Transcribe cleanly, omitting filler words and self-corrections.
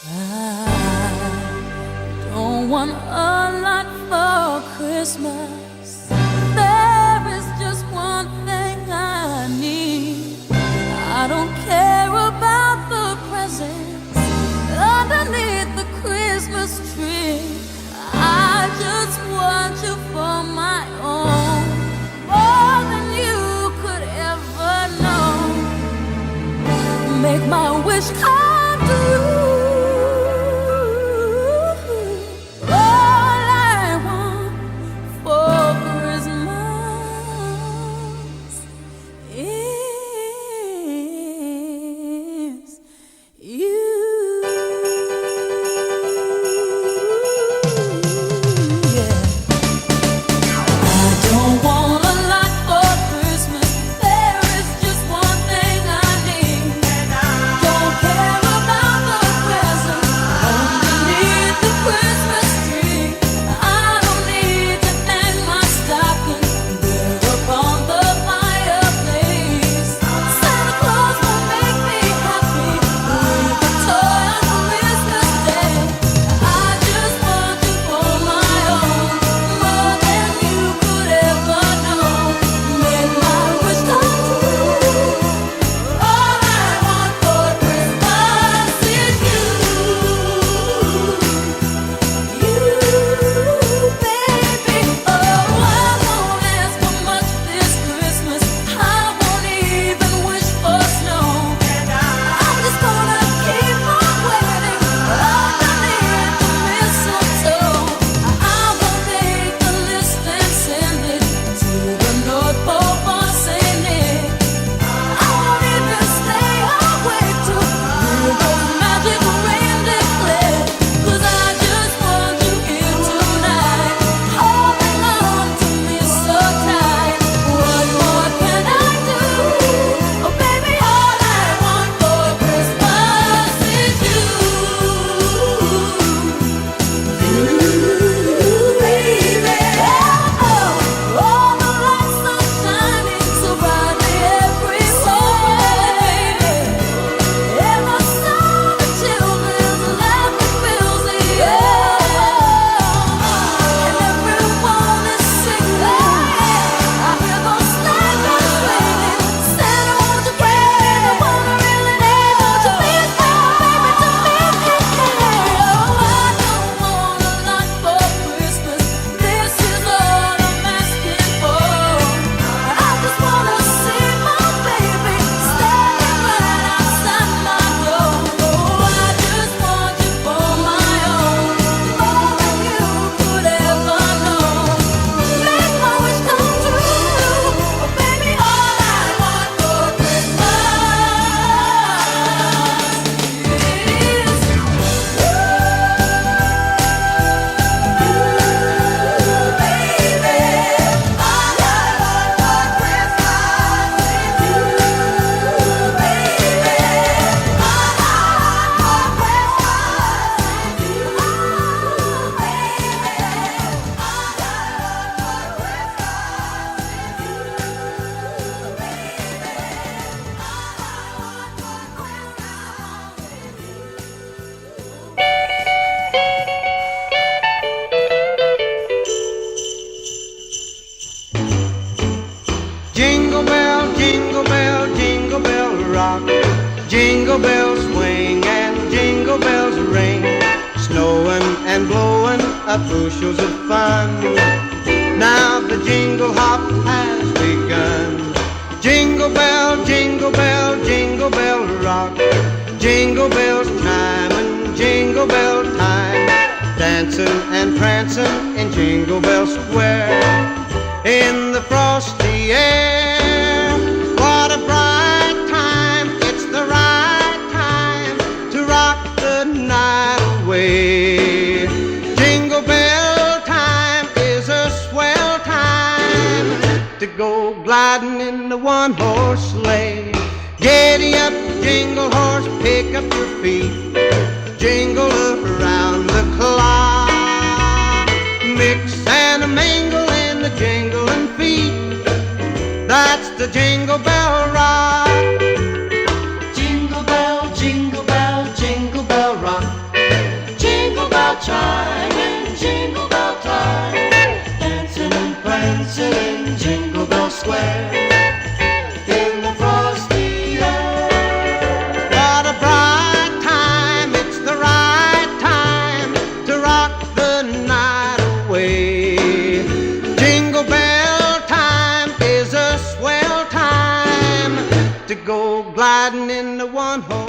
I don't want a lot for Christmas. There is just one thing I need. I don't care about the presents underneath the Christmas tree. I just want you for my own, more than you could ever know. Make my wish come true. Jingle bells swing and jingle bells ring, snowing and blowing up bushels of fun. Now the jingle hop has begun. Jingle bell, jingle bell, jingle bell rock. Jingle bells chime and jingle bell time, dancing and prancing in Jingle Bell Square. In the frosty air, what a bright time. It's the right time to rock the night away. Jingle bell time is a swell time to go gliding in the one-horse sleigh. Giddy up, jingle horse, pick up your feet, jingle around the clock. Mix and mingle in the jingling feet, that's the Jingle Bell Rock. Jingle bell, jingle bell, jingle bell rock. to go gliding in the one-horse